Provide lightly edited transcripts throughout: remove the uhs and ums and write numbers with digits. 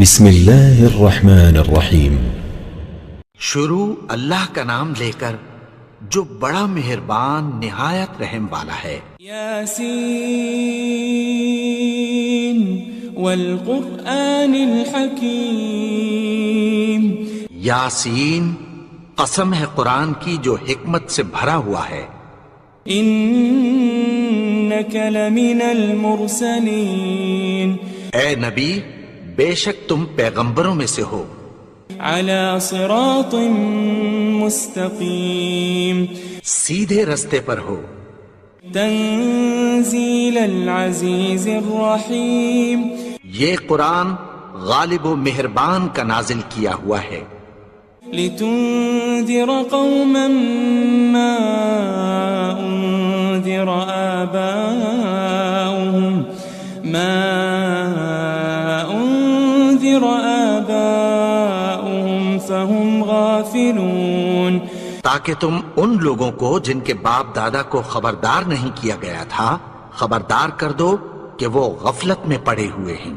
بسم اللہ الرحمن الرحیم۔ شروع اللہ کا نام لے کر جو بڑا مہربان نہایت رحم والا ہے۔ یاسین والقرآن الحکیم۔ یاسین، قسم ہے قرآن کی جو حکمت سے بھرا ہوا ہے۔ انک لمن المرسلین۔ اے نبی، بے شک تم پیغمبروں میں سے ہو۔ علی صراط مستقیم۔ سیدھے رستے پر ہو۔ تنزیل العزیز الرحیم۔ یہ قرآن غالب و مہربان کا نازل کیا ہوا ہے۔ لتنذر قوما ما انذر آباؤهم فهم غافلون۔ تاکہ تم ان لوگوں کو جن کے باپ دادا کو خبردار نہیں کیا گیا تھا خبردار کر دو کہ وہ غفلت میں پڑے ہوئے ہیں۔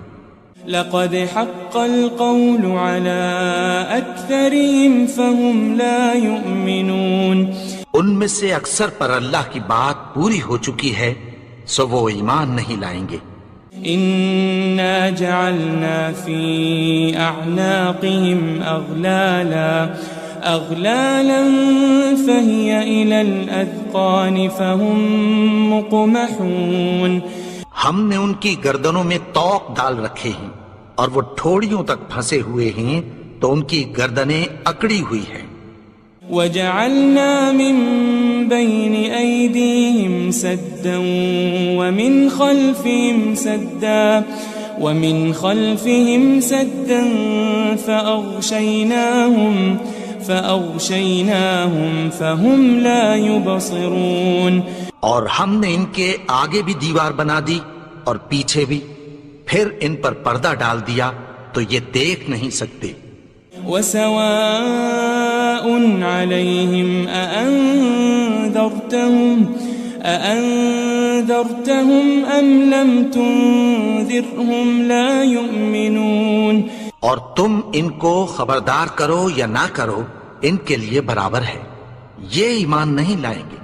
لقد حق القول على اکثرهم فهم لا يؤمنون۔ ان میں سے اکثر پر اللہ کی بات پوری ہو چکی ہے سو وہ ایمان نہیں لائیں گے۔ انا جعلنا في اعناقهم اغلالا فهي الى الاذقان فهم مقمحون۔ ہم نے ان کی گردنوں میں طوق ڈال رکھے ہیں اور وہ ٹھوڑیوں تک پھنسے ہوئے ہیں تو ان کی گردنیں اکڑی ہوئی ہیں۔ وجعلنا من بين أيديهم سدا ومن خلفهم سدا فأغشيناهم فهم لا يبصرون۔ اور ہم نے ان کے آگے بھی دیوار بنا دی اور پیچھے بھی، پھر ان پر پردہ ڈال دیا تو یہ دیکھ نہیں سکتے۔ وسواء عليهم أأنذرتهم أم لم تنذرهم لا يؤمنون۔ اور تم ان کو خبردار کرو یا نہ کرو ان کے لیے برابر ہے، یہ ایمان نہیں لائیں گے۔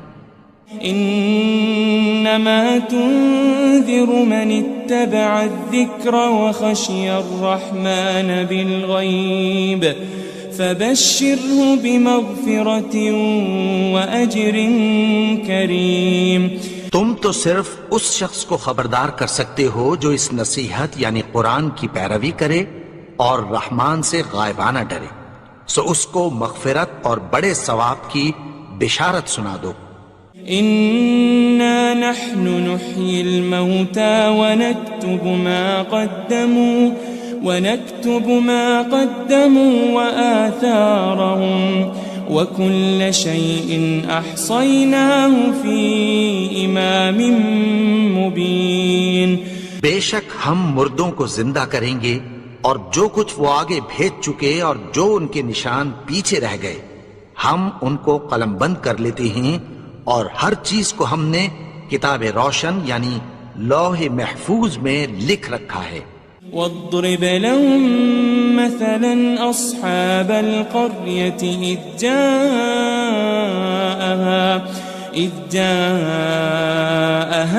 انما تنذر من اتبع الذکر وخشی الرحمن بالغیب فبشره بمغفرة واجر کریم۔ تم تو صرف اس شخص کو خبردار کر سکتے ہو جو اس نصیحت یعنی قرآن کی پیروی کرے اور رحمان سے غائبانہ ڈرے، سو اس کو مغفرت اور بڑے ثواب کی بشارت سنا دو۔ إنا نحن نحيي الموتى ونكتب ما قدموا وآثارهم وكل شيء أحصيناه في إمام مبين۔ بے شک ہم مردوں کو زندہ کریں گے اور جو کچھ وہ آگے بھیج چکے اور جو ان کے نشان پیچھے رہ گئے ہم ان کو قلم بند کر لیتے ہیں، اور ہر چیز کو ہم نے کتاب روشن یعنی لوح محفوظ میں لکھ رکھا ہے۔ واضرب لهم مثلا أصحاب القرية إذ جاءها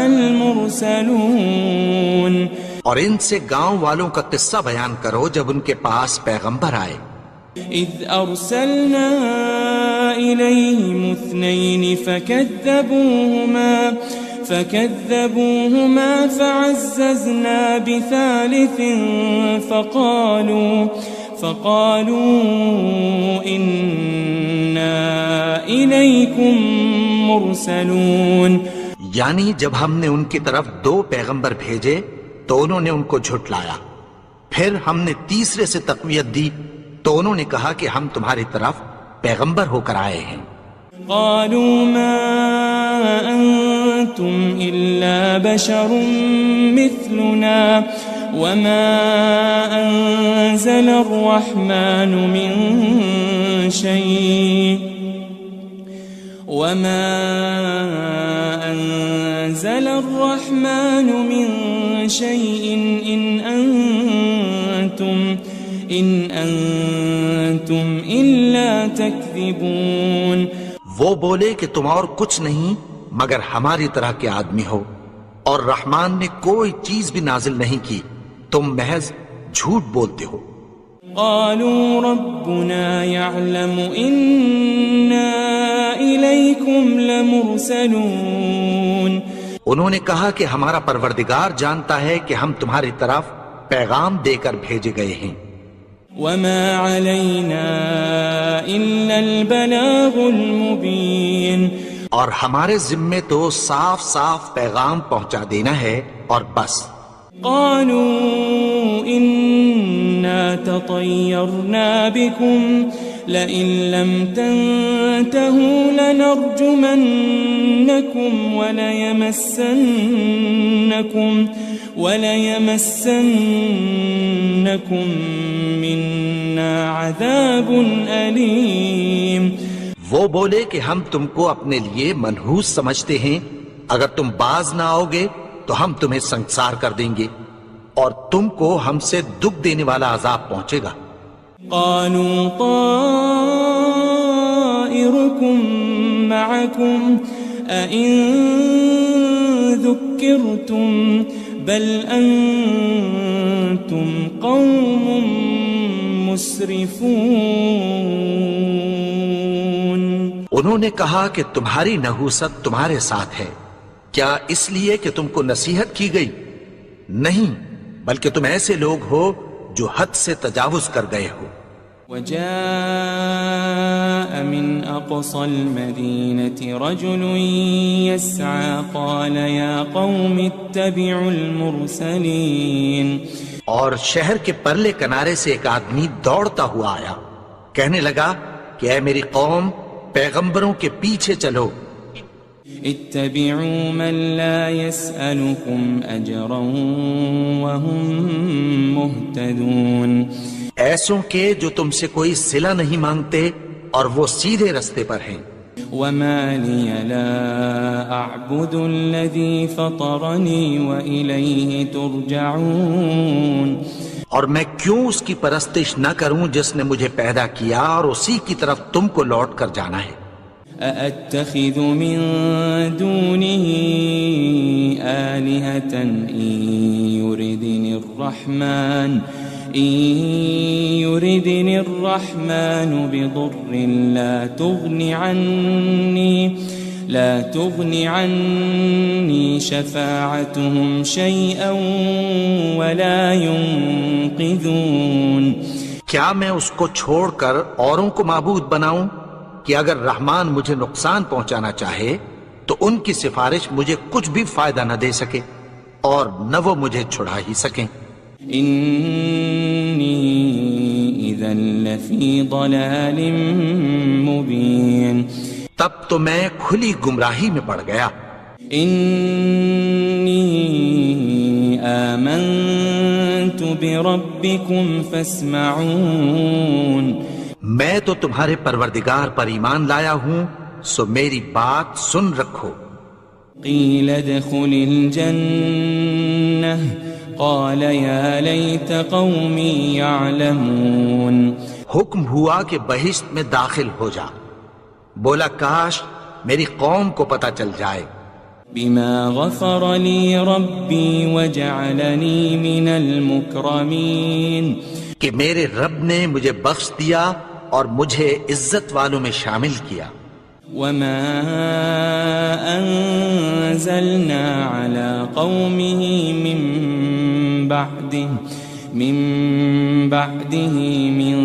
المرسلون۔ اور ان سے گاؤں والوں کا قصہ بیان کرو جب ان کے پاس پیغمبر آئے۔ إذ أرسلنا إليهم اثنين فكذبوهما فعززنا بثالث فقالوا إنا إليكم مرسلون۔ یعنی جب ہم نے ان کی طرف 2 پیغمبر بھیجے تو انہوں نے ان کو جھٹلایا، پھر ہم نے تیسرے سے تقویت دی تو انہوں نے کہا کہ ہم تمہاری طرف پیغمبر ہو کر آئے ہیں۔ قالوا ما أنتم إلا بشر مثلنا وما أنزل الرحمن من شيء إن أنتم أنتم إلا تكذبون. وہ بولے کہ تم اور کچھ نہیں مگر ہماری طرح کے آدمی ہو، اور رحمان نے کوئی چیز بھی نازل نہیں کی، تم محض جھوٹ بولتے ہو. قالوا ربنا يعلم إنا إليكم لمرسلون. انہوں نے کہا کہ ہمارا پروردگار جانتا ہے کہ ہم تمہاری طرف پیغام دے کر بھیجے گئے ہیں. وما علينا إلا البلاغ المبين. اور ہمارے ذمے تو صاف صاف پیغام پہنچا دینا ہے اور بس. قالوا إنا تطيرنا بكم لئن لم تنتهوا لنرجمنكم وليمسنكم منا عذاب أليم. وہ بولے کہ ہم تم کو اپنے لیے منحوس سمجھتے ہیں، اگر تم باز نہ آؤ گے تو ہم تمہیں سنسار کر دیں گے اور تم کو ہم سے دکھ دینے والا عذاب پہنچے گا. قالوا طائركم معكم أئن ذكرتم بل أنتم قوم مسرفون. انہوں نے کہا کہ تمہاری نحوست تمہارے ساتھ ہے، کیا اس لیے کہ تم کو نصیحت کی گئی؟ نہیں، بلکہ تم ایسے لوگ ہو جو حد سے تجاوز کر گئے ہو. وجاء من أقصى المدينة رجل يسعى قال يا قوم اتبعوا المرسلين. اور شہر کے پرلے کنارے سے ایک آدمی دوڑتا ہوا آیا، کہنے لگا کہ اے میری قوم، پیغمبروں کے پیچھے چلو. اتبعوا من لا يسألكم أجرا وهم مهتدون. ایسوں کے جو تم سے کوئی صلہ نہیں مانگتے اور وہ سیدھے رستے پر ہیں. وما لي لا أعبد الذي فطرني وإليه ترجعون. اور میں کیوں اس کی پرستش نہ کروں جس نے مجھے پیدا کیا اور اسی کی طرف تم کو لوٹ کر جانا ہے. أأتخذ من دونه آلهة إن يردني الرحمن بضر لا تغن عني شفاعتهم شيئا ولا ينقذون. کیا میں اس کو چھوڑ کر اوروں کو معبود بناؤں کہ اگر رحمان مجھے نقصان پہنچانا چاہے تو ان کی سفارش مجھے کچھ بھی فائدہ نہ دے سکے اور نہ وہ مجھے چھڑا ہی سکیں. إني إذا لفي ضلال مبين. تب تو میں کھلی گمراہی میں پڑ گیا. إني آمنت بربكم فاسمعون. میں تو تمہارے پروردگار پر ایمان لایا ہوں، سو میری بات سن رکھو. قيل ادخل الجنة قال يا ليت قومي يعلمون. حکم ہوا کہ بہشت میں داخل ہو جا. بولا کاش میری قوم کو پتہ چل جائے. بما غفر لي ربي وجعلني من المكرمين. کہ میرے رب نے مجھے بخش دیا اور مجھے عزت والوں میں شامل کیا. وما أنزلنا على قومه من بعده من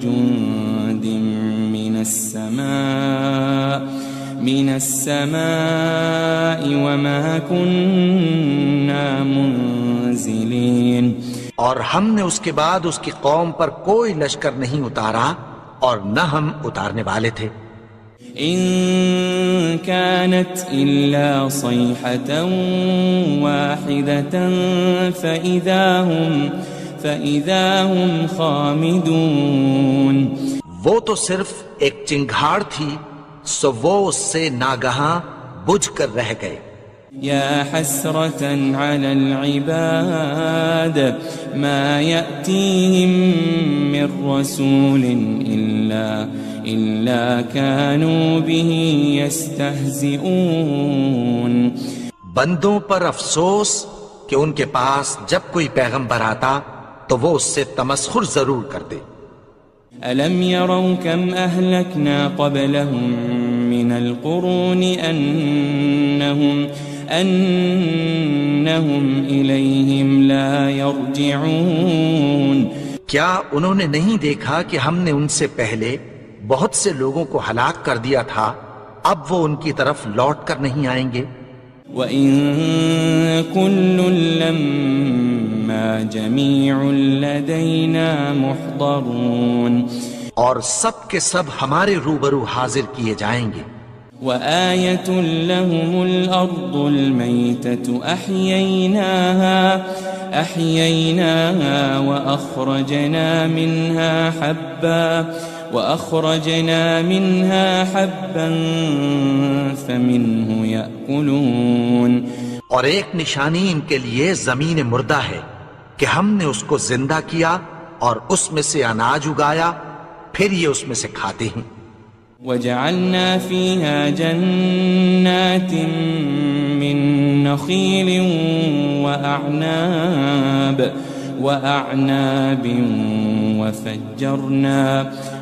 جند من السماء وما كنا منزلين. اور ہم نے اس کے بعد اس کی قوم پر کوئی لشکر نہیں اتارا اور نہ ہم اتارنے والے تھے. إن كانت إلا صيحة واحدة فإذا هم خامدون. وہ تو صرف ایک چنگھاڑ تھی، سو وہ اس سے ناگہاں بجھ کر رہ گئے. يا حسرة على العباد ما يأتيهم من رسول إلا كانوا به يستهزئون. بندوں پر افسوس کہ ان کے پاس جب کوئی پیغمبر آتا تو وہ اس سے تمسخر ضرور کرتے. ألم يروا كم أهلكنا قبلهم من القرون أنهم إليهم لا يرجعون. کیا انہوں نے نہیں دیکھا کہ ہم نے ان سے پہلے بہت سے لوگوں کو ہلاک کر دیا تھا، اب وہ ان کی طرف لوٹ کر نہیں آئیں گے. وَإِن كُلٌّ لَمَّا جَمِيعٌ لَدَيْنَا مُحْضَرُونَ. اور سب کے سب ہمارے روبرو حاضر کیے جائیں گے. وآية لهم الأرض الميتة أحييناها وأخرجنا منها حبا فمنه يأكلون. اور ایک نشانی ان کے لیے زمین مردہ ہے کہ ہم نے اس کو زندہ کیا اور اس میں سے اناج اگایا، پھر یہ اس میں سے کھاتے ہیں. وجعلنا فيها جنات من نخيل وأعناب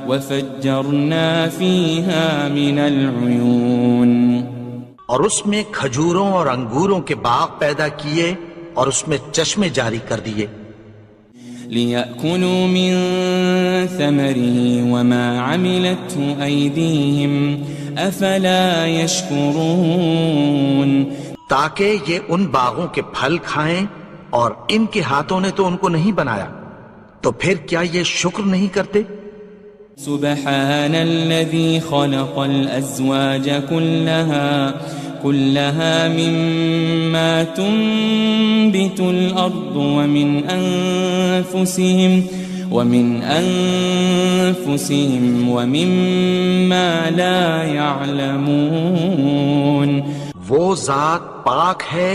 وفجرنا فيها من العيون. اور اس میں کھجوروں اور انگوروں کے باغ پیدا کیے اور اس میں چشمے جاری کر دیے. لِيَأْكُلُوا مِن ثَمَرِهِ وَمَا عَمِلَتْهُ أَيْدِيهِمْ أَفَلَا يَشْكُرُونَ. تاکہ یہ ان باغوں کے پھل کھائیں اور ان کے ہاتھوں نے تو ان کو نہیں بنایا، تو پھر کیا یہ شکر نہیں کرتے؟ سبحان الذي خلق الأزواج كلها مما تنبت الأرض ومن أنفسهم ومما لا يعلمون. وہ ذات پاک ہے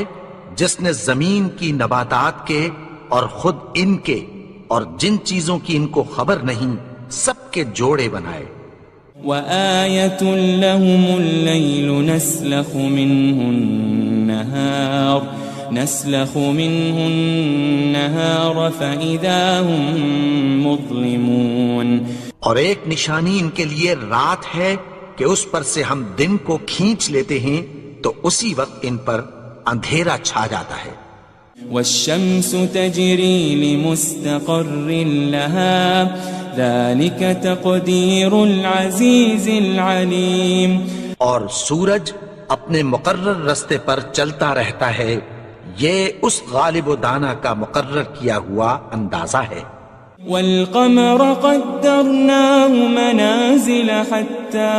جس نے زمین کی نباتات کے اور خود ان کے اور جن چیزوں کی ان کو خبر نہیں سب کے جوڑے بنائے. وآية لهم الليل نسلخ منه النهار فإذا هم مظلمون. اور ایک نشانی ان کے لیے رات ہے کہ اس پر سے ہم دن کو کھینچ لیتے ہیں تو اسی وقت ان پر اندھیرا چھا جاتا ہے. والشمس تجري لمستقر لها ذلك تقدير العزيز العليم. اور سورج اپنے مقرر رستے پر چلتا رہتا ہے، یہ اس غالب و دانا کا مقرر کیا ہوا اندازہ ہے. والقمر قدرناه منازل حتى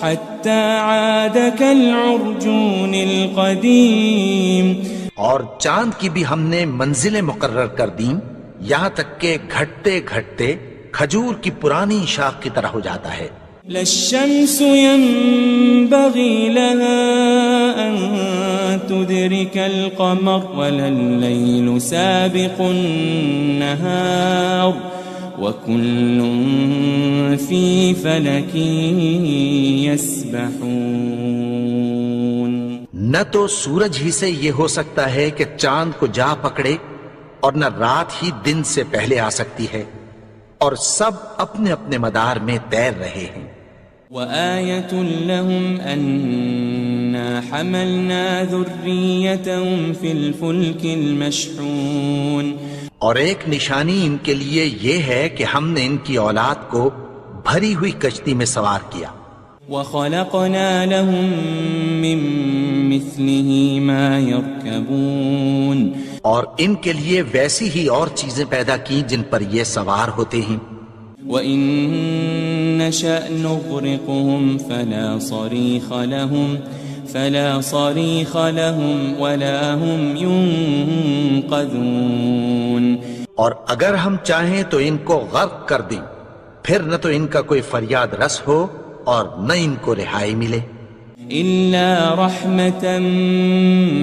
عاد كالعرجون القديم. اور چاند کی بھی ہم نے منزلیں مقرر کر دیں یہاں تک کہ گھٹتے گھٹتے کھجور کی پرانی شاخ کی طرح ہو جاتا ہے. لا الشمس ينبغي لها أن تدرك القمر ولا الليل سابق النهار وكل في فلك يسبحون. نہ تو سورج ہی سے یہ ہو سکتا ہے کہ چاند کو جا پکڑے اور نہ رات ہی دن سے پہلے آ سکتی ہے، اور سب اپنے اپنے مدار میں تیر رہے ہیں. وآية لهم أنا حملنا ذريتهم في الفلك المشحون. اور ایک نشانی ان کے لیے یہ ہے کہ ہم نے ان کی اولاد کو بھری ہوئی کشتی میں سوار کیا. وخلقنا لهم من مثله ما يركبون. اور ان کے لیے ویسی ہی اور چیزیں پیدا کی جن پر یہ سوار ہوتے ہیں. وَإِن نَّشَأْ نُغْرِقْهُمْ فَلَا صَرِيخَ لَهُمْ وَلَا هُمْ يُنقَذُونَ. اور اگر ہم چاہیں تو ان کو غرق کر دیں، پھر نہ تو ان کا کوئی فریاد رس ہو اور نہ ان کو رہائی ملے. إلا رحمة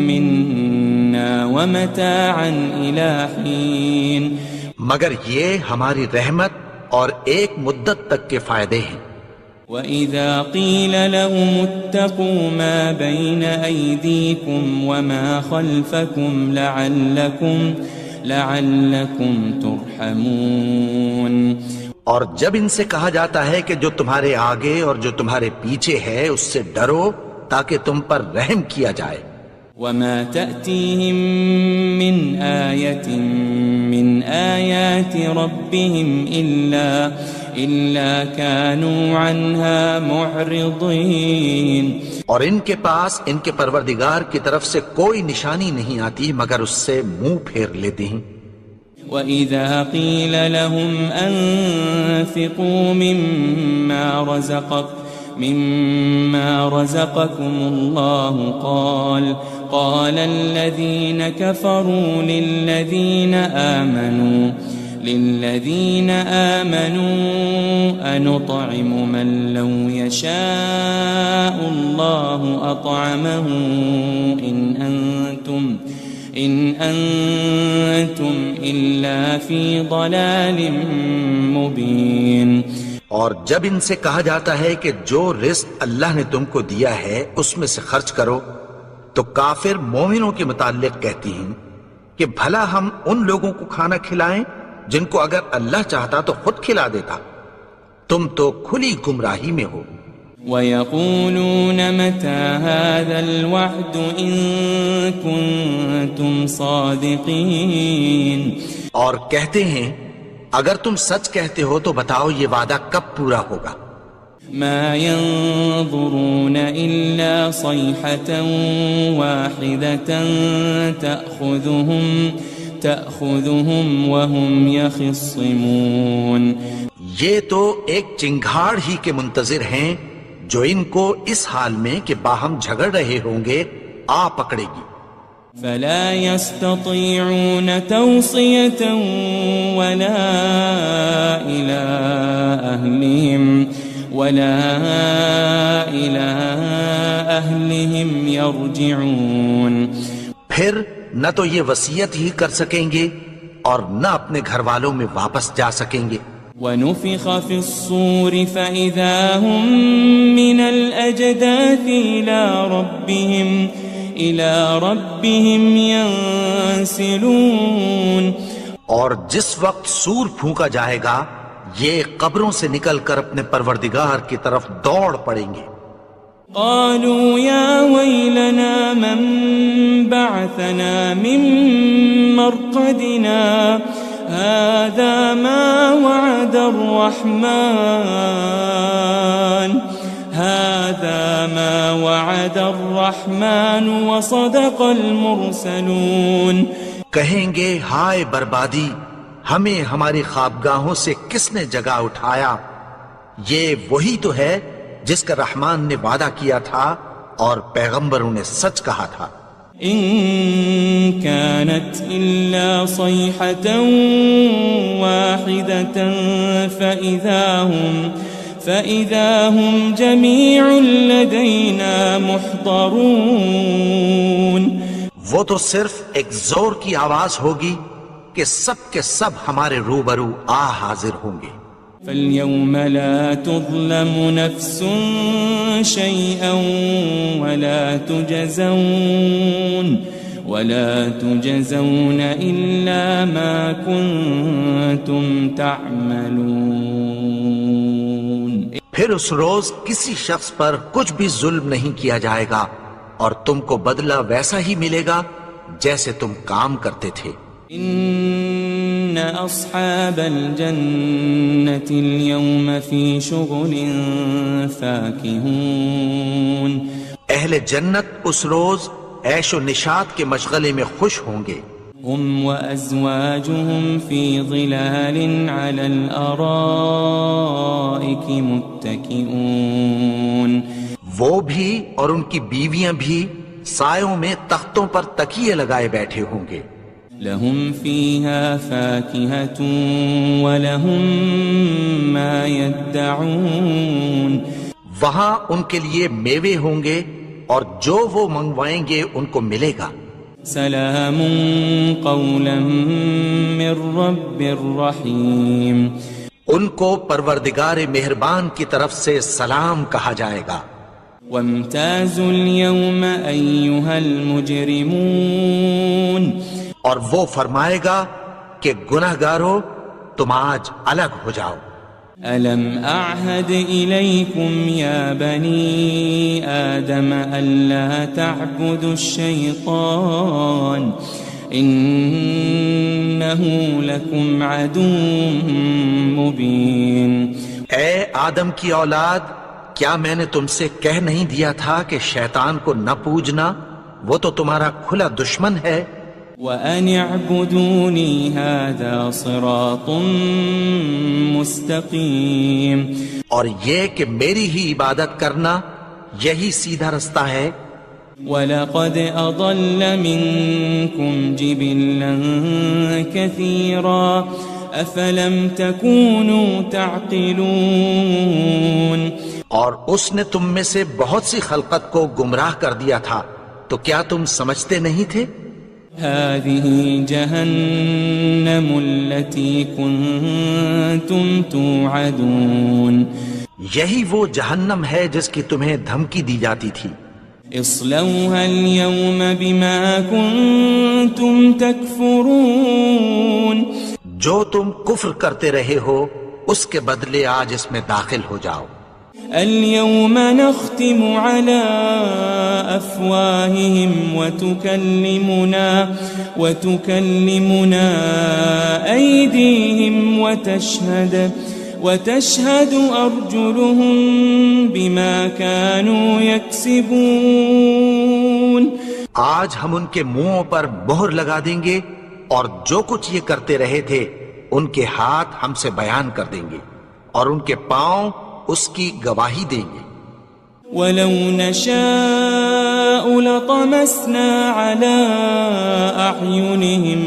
منا ومتاعا إلى حين مگر یہ ہماری رحمت اور ایک مدت تک کے فائدے ہیں۔ وَإِذَا قِيلَ لَهُمُ اتَّقُوا مَا بَيْنَ أَيْدِيكُمْ وَمَا خَلْفَكُمْ لَعَلَّكُمْ تُرْحَمُونَ، اور جب ان سے کہا جاتا ہے کہ جو تمہارے آگے اور جو تمہارے پیچھے ہے اس سے ڈرو تاکہ تم پر رحم کیا جائے۔ وَمَا تَأْتِيهِم مِّنْ آيَةٍ مِّنْ آيَاتِ رَبِّهِمْ إِلَّا كَانُوا عَنْهَا مُعْرِضِينَ، اور ان کے پاس ان کے پروردگار کی طرف سے کوئی نشانی نہیں آتی مگر اس سے منہ پھیر لیتے ہیں۔ وَإِذَا قِيلَ لَهُمْ أَنفِقُوا مِمَّا رَزَقَكُمُ اللَّهُ قَالَ الَّذِينَ كَفَرُوا لِلَّذِينَ آمَنُوا أَنُطْعِمُ مَن لَّوْ يَشَاءُ اللَّهُ أَطْعَمَهُ إِنْ أَنْتُمْ إِلَّا فِي ضَلَالٍ مُبِينٍ۔ اور جب ان سے کہا جاتا ہے کہ جو رزق اللہ نے تم کو دیا ہے اس میں سے خرچ کرو، تو کافر مومنوں کے متعلق کہتی ہیں کہ بھلا ہم ان لوگوں کو کھانا کھلائیں جن کو اگر اللہ چاہتا تو خود کھلا دیتا، تم تو کھلی گمراہی میں ہو۔ وَيَقُولُونَ مَتَى هَذَا الْوَعْدُ إِن كُنتُمْ صَادِقِينَ، اور کہتے ہیں اگر تم سچ کہتے ہو تو بتاؤ یہ وعدہ کب پورا ہوگا۔ مَا يَنظُرُونَ إِلَّا صَيْحَةً وَاحِدَةً تَأْخُذُهُمْ وَهُمْ يَخِصِّمُونَ، یہ تو ایک چنگھاڑ ہی کے منتظر ہیں جو ان کو اس حال میں کہ باہم جھگڑ رہے ہوں گے آ پکڑے گی۔ فَلَا يَسْتَطِيعُونَ تَوْصِيَةً وَلَا إِلَىٰ أَهْلِهِمْ يَرْجِعُونَ، پھر نہ تو یہ وصیت ہی کر سکیں گے اور نہ اپنے گھر والوں میں واپس جا سکیں گے۔ وَنُفِخَ فِي الصُّورِ فَإِذَا هُم مِّنَ الْأَجْدَاثِ إِلَىٰ رَبِّهِمْ يَنسِلُونَ، اور جس وقت سور پھونکا جائے گا یہ قبروں سے نکل کر اپنے پروردگار کی طرف دوڑ پڑیں گے۔ قالوا يا ويلنا من بعثنا من مرقدنا هذا ما وعد الرحمن وصدق المرسلون، کہیں گے ہائے بربادی، ہمیں ہماری خوابگاہوں سے کس نے جگا اٹھایا، یہ وہی تو ہے جس کا رحمان نے وعدہ کیا تھا اور پیغمبروں نے سچ کہا تھا۔ إن كانت إلا صيحة واحدة فإذا هم جميع لدينا محضرون، وہ تو صرف ایک زور کی آواز ہوگی کہ سب کے سب ہمارے روبرو آ حاضر ہوں گے۔ فَالْيَوْمَ لَا تُظْلَمُ نَفْسٌ شَيْئًا وَلَا تُجَزَوْنَ إِلَّا مَا كُنتُمْ تَعْمَلُونَ، پھر اس روز کسی شخص پر کچھ بھی ظلم نہیں کیا جائے گا اور تم کو بدلہ ویسا ہی ملے گا جیسے تم کام کرتے تھے۔ إن أصحاب الجنة اليوم في شغل فاكهون، اہل جنت اس روز عیش و نشاط کے مشغلے میں خوش ہوں گے۔ هم وأزواجهم في ظلال على الأرائك متكئون، وہ بھی اور ان کی بیویاں بھی سایوں میں تختوں پر تکیے لگائے بیٹھے ہوں گے۔ لهم فيها فاكهة ولهم ما يدعون، وہاں ان کے لیے میوے ہوں گے اور جو وہ منگوائیں گے ان کو ملے گا۔ سلام قولا من رب الرحیم، ان کو پروردگار مہربان کی طرف سے سلام کہا جائے گا۔ وامتازوا اليوم ایھا المجرمون، اور وہ فرمائے گا کہ گناہگارو تم آج الگ ہو جاؤ۔ ألم أعهد إليكم يا بني آدم ألا تعبدوا الشيطان إنه لكم عدو مبين۔ اے آدم کی اولاد، کیا میں نے تم سے کہہ نہیں دیا تھا کہ شیطان کو نہ پوجنا، وہ تو تمہارا کھلا دشمن ہے۔ وَأَنِ اعْبُدُونِي هَذَا صِرَاطٌ مُسْتَقِيمٌ، اور یہ کہ میری ہی عبادت کرنا یہی سیدھا رستہ ہے۔ وَلَقَدْ أَضَلَّ مِنْكُمْ جِبِلًّا كَثِيرًا أَفَلَمْ تَكُونُوا تَعْقِلُونَ، اور اس نے تم میں سے بہت سی خلقت کو گمراہ کر دیا تھا، تو کیا تم سمجھتے نہیں تھے؟ هذه جهنم التي كنتم توعدون، یہی وہ جہنم ہے جس کی تمہیں دھمکی دی جاتی تھی۔ اصلوها اليوم بما كنتم تكفرون، جو تم کفر کرتے رہے ہو اس کے بدلے آج اس میں داخل ہو جاؤ۔ اليوم نختم على أفواههم وتكلمنا أيديهم وتشهد أرجلهم بما كانوا يكسبون، آج ہم ان کے منہوں پر مہر لگا دیں گے اور جو کچھ یہ کرتے رہے تھے ان کے ہاتھ ہم سے بیان کر دیں گے اور ان کے پاؤں اس کی گواہی دیں گے۔ وَلَوْ نَشَاءُ لَطَمَسْنَا عَلَىٰ أَعْيُنِهِمْ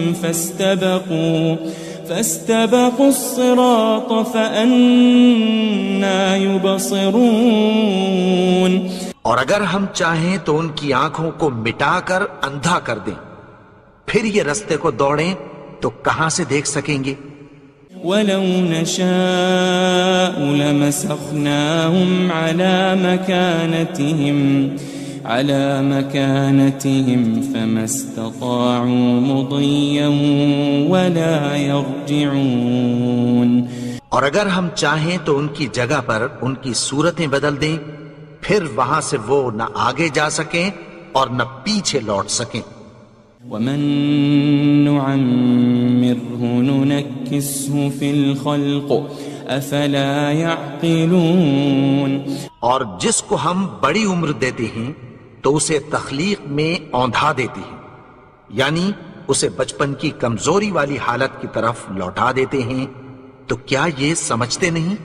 فَاسْتَبَقُوا الصِّرَاطَ فَأَنَّىٰ يُبْصِرُونَ، اور اگر ہم چاہیں تو ان کی آنکھوں کو مٹا کر اندھا کر دیں، پھر یہ رستے کو دوڑیں تو کہاں سے دیکھ سکیں گے؟ وَلَوْ نَشَاءُ لَمَسَخْنَاهُمْ عَلَى مَكَانَتِهِمْ فَمَا اسْتَطَاعُوا مُضِيًّا وَلَا يَرْجِعُونَ، اور اگر ہم چاہیں تو ان کی جگہ پر ان کی صورتیں بدل دیں، پھر وہاں سے وہ نہ آگے جا سکیں اور نہ پیچھے لوٹ سکیں۔ وَمَن نُعَمِّرْهُ نُنَكِّسْهُ فِي الْخَلْقِ أَفَلَا يَعْقِلُونَ، اور جس کو ہم بڑی عمر دیتے ہیں تو اسے تخلیق میں اوندھا دیتے ہیں، یعنی اسے بچپن کی کمزوری والی حالت کی طرف لوٹا دیتے ہیں، تو کیا یہ سمجھتے نہیں؟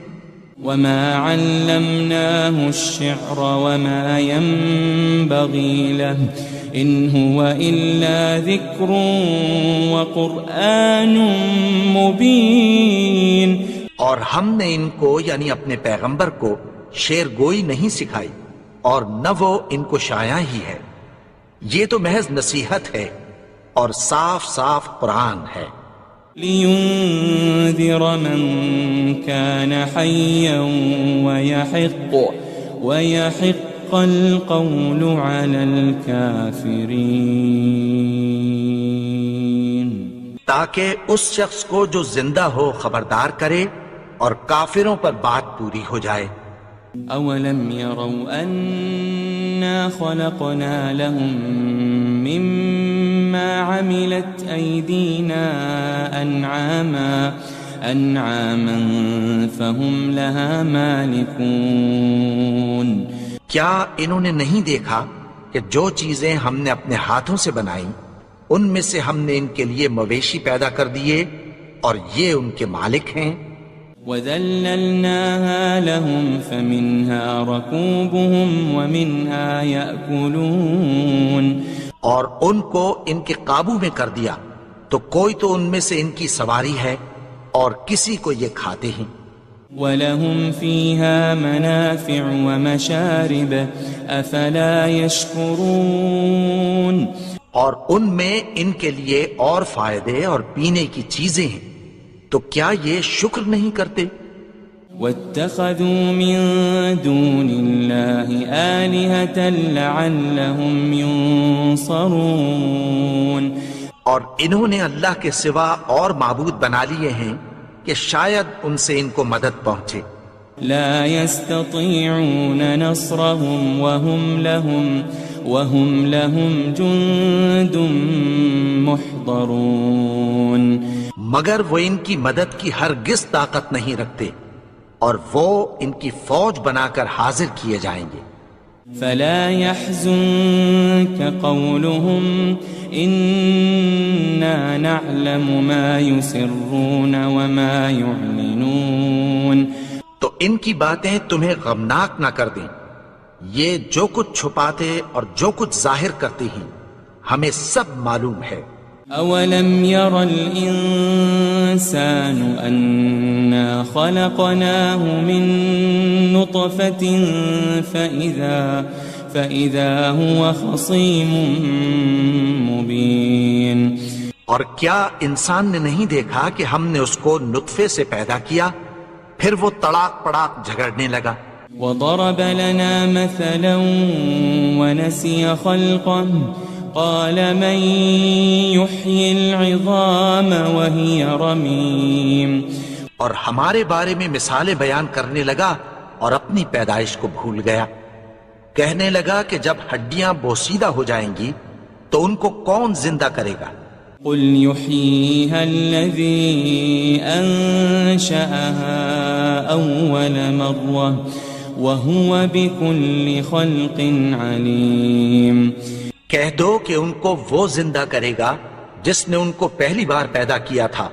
وَمَا عَلَّمْنَاهُ الشِّعْرَ وَمَا يَنبَغِي لَهُ إِنْ هُوَ إِلَّا ذِكْرٌ وَقُرْآنٌ مُبِينٌ، اور ہم نے ان کو یعنی اپنے پیغمبر کو شعر گوئی نہیں سکھائی اور نہ وہ ان کو شایع ہی ہے، یہ تو محض نصیحت ہے اور صاف صاف قرآن ہے۔ لِيُنذِرَ مَن كَانَ حَيًّا وَيَحِقَّ الْقَوْلُ عَلَى الْكَافِرِينَ، تاکہ اس شخص کو جو زندہ ہو خبردار کرے اور کافروں پر بات پوری ہو جائے۔ أَوَلَمْ يَرَوْا أَنَّا خَلَقْنَا لَهُم مِّمَّا عَمِلَتْ أَيْدِينَا أَنْعَامًا فَهُمْ لَهَا مَالِكُونَ، کیا انہوں نے نہیں دیکھا کہ جو چیزیں ہم نے اپنے ہاتھوں سے بنائیں ان میں سے ہم نے ان کے لیے مویشی پیدا کر دیے اور یہ ان کے مالک ہیں۔ وَذَلَّلْنَاهَا لَهُمْ فَمِنْهَا رَكُوبُهُمْ وَمِنْهَا يَأْكُلُونَ، اور ان کو ان کے قابو میں کر دیا تو کوئی تو ان میں سے ان کی سواری ہے اور کسی کو یہ کھاتے ہیں۔ وَلَهُمْ فِيهَا مَنَافِعُ وَمَشَارِبُ أَفَلَا يَشْكُرُونَ اور ان میں ان کے لیے اور فائدے اور پینے کی چیزیں ہیں، تو کیا یہ شکر نہیں کرتے؟ وَاتَّخَذُوا مِن دُونِ اللَّهِ آلِهَةً لَعَلَّهُمْ يُنصَرُونَ اور انہوں نے اللہ کے سوا اور معبود بنا لیے ہیں کہ شاید ان سے ان کو مدد پہنچے۔ لا يستطيعون نصرهم وهم لهم جند محضرون مگر وہ ان کی مدد کی ہرگز طاقت نہیں رکھتے، اور وہ ان کی فوج بنا کر حاضر کیے جائیں گے۔ فلا يحزنك قولهم إنا نعلم ما يسرون وما يعلنون تو ان کی باتیں تمہیں غمناک نہ کر دیں، یہ جو کچھ چھپاتے اور جو کچھ ظاہر کرتے ہیں ہمیں سب معلوم ہے۔ أولم ير الإنسان أنا خلقناه من نطفة فإذا هو خصيم مبين اور کیا انسان نے نہیں دیکھا کہ ہم نے اس کو نطفے سے پیدا کیا، پھر وہ تڑاک پڑاک جھگڑنے لگا۔ وضرب لنا مثلا ونسي خلقه قال من يحيي العظام وهي رميم اور ہمارے بارے میں مثالیں بیان کرنے لگا اور اپنی پیدائش کو بھول گیا، کہنے لگا کہ جب ہڈیاں بوسیدہ ہو جائیں گی تو ان کو کون زندہ کرے گا؟ قل يحييها الذي أنشأها أول مرة وهو بكل خلق عليم کہہ دو کہ ان کو وہ زندہ کرے گا جس نے ان کو پہلی بار پیدا کیا تھا،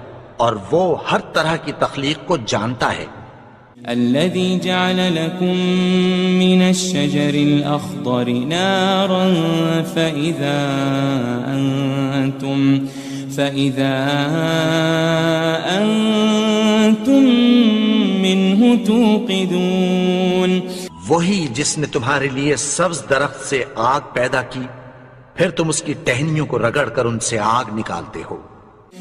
اور وہ ہر طرح کی تخلیق کو جانتا ہے۔ الذي جعل لكم من الشجر الأخضر نارا فإذا أنتم منه توقدون وہی جس نے تمہارے لیے سبز درخت سے آگ پیدا کی، پھر تم اس کی ٹہنیوں کو رگڑ کر ان سے آگ نکالتے ہو۔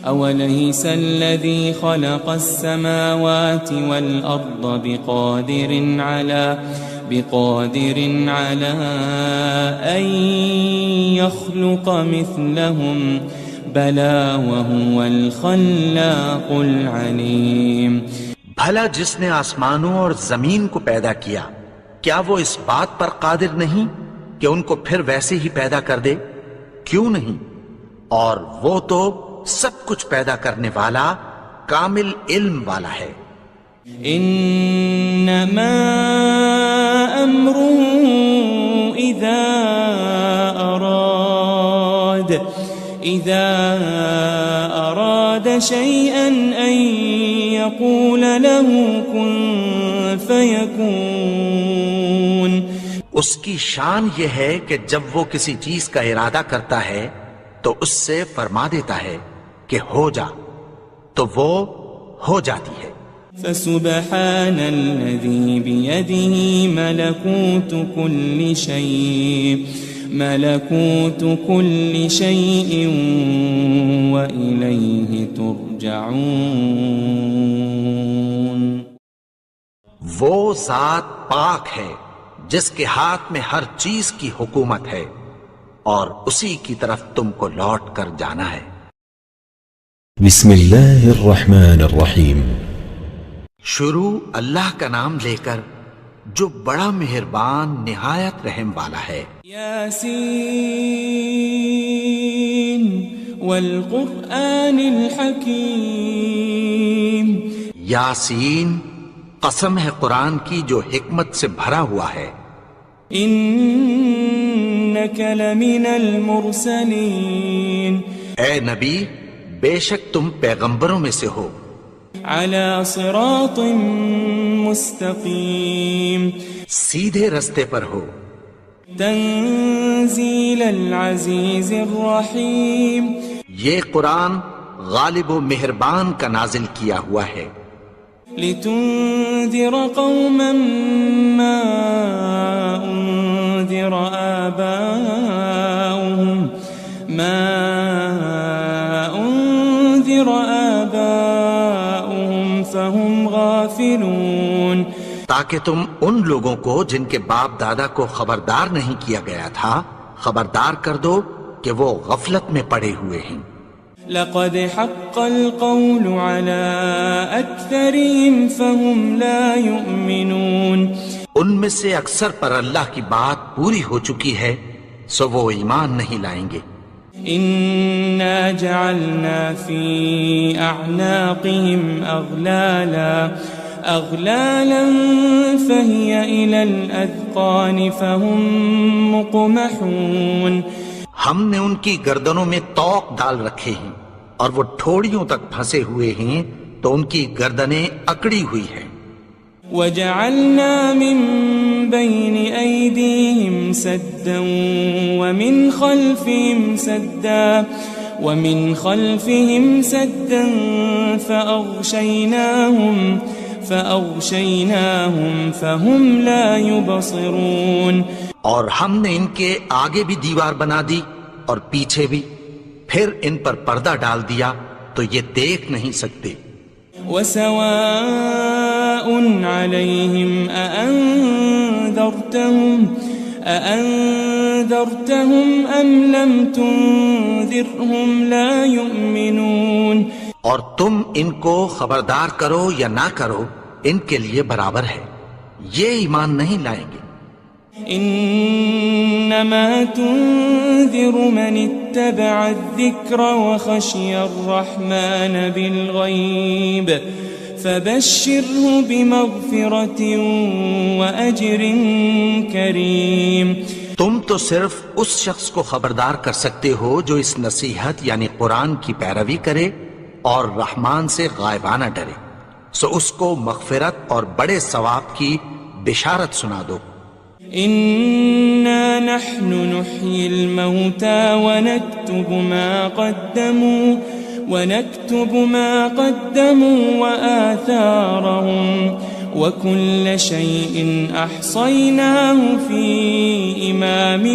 أوليس الذي خلق السماوات والأرض بقادر على أن يخلق مثلهم بلى وهو الخلاق العليم بھلا جس نے آسمانوں اور زمین کو پیدا کیا، کیا وہ اس بات پر قادر نہیں کہ ان کو پھر ویسے ہی پیدا کر دے؟ کیوں نہیں؟ اور وہ تو سب کچھ پیدا کرنے والا، کامل علم والا ہے۔ انما امره اذا اراد شيئا ان يقول له كن فيكون اس کی شان یہ ہے کہ جب وہ کسی چیز کا ارادہ کرتا ہے تو اس سے فرما دیتا ہے کہ ہو جا، تو وہ ہو جاتی ہے۔ فسبحان الذي بيده ملكوت كل شيء وإليه ترجعون وہ ذات پاک ہے جس کے ہاتھ میں ہر چیز کی حکومت ہے، اور اسی کی طرف تم کو لوٹ کر جانا ہے۔ بسم اللہ الرحمن الرحیم۔ شروع اللہ کا نام لے کر جو بڑا مہربان نہایت رحم والا ہے۔ یاسین والقرآن الحکیم، یاسین، قسم ہے قرآن کی جو حکمت سے بھرا ہوا ہے۔ انک لمن المرسلین، اے نبی بے شک تم پیغمبروں میں سے ہو۔ علی صراط مستقیم، سیدھے رستے پر ہو۔ تنزیل العزیز الرحیم، یہ قرآن غالب و مہربان کا نازل کیا ہوا ہے۔ لتنذر قوما ما أنذر آباؤهم فهم غافلون، تاکہ تم ان لوگوں کو جن کے باپ دادا کو خبردار نہیں کیا گیا تھا خبردار کر دو کہ وہ غفلت میں پڑے ہوئے ہیں۔ لقد حق القول على أكثرهم فهم لا يؤمنون، ان میں سے اکثر پر اللہ کی بات پوری ہو چکی ہے سو وہ ایمان نہیں لائیں گے۔ إنا جعلنا في أعناقهم أغلالا فهي إلى الأذقان فهم مقمحون، ہم نے ان کی گردنوں میں طوق ڈال رکھے ہیں اور وہ ٹھوڑیوں تک پھنسے ہوئے ہیں تو ان کی گردنیں اکڑی ہوئی ہیں۔ وجعلنا من بين أيديهم سدا ومن خلفهم سدا فأغشيناهم فهم لا يبصرون، اور ہم نے ان کے آگے بھی دیوار بنا دی اور پیچھے بھی، پھر ان پر پردہ ڈال دیا تو یہ دیکھ نہیں سکتے۔ وسواء عليهم أأنذرتهم أم لم تنذرهم لا يؤمنون، اور تم ان کو خبردار کرو یا نہ کرو ان کے لیے برابر ہے، یہ ایمان نہیں لائیں گے۔ انما تنذر من اتبع الذکر وخشی الرحمن بالغیب فبشره بمغفرة وأجر کریم، تم تو صرف اس شخص کو خبردار کر سکتے ہو جو اس نصیحت یعنی قرآن کی پیروی کرے اور رحمان سے غائبانہ ڈرے، سو اس کو مغفرت اور بڑے ثواب کی بشارت سنا دو۔ إنا نحن نحيي الموتى ونكتب ما قدموا وآثارهم وكل شيء أحصيناه في إمام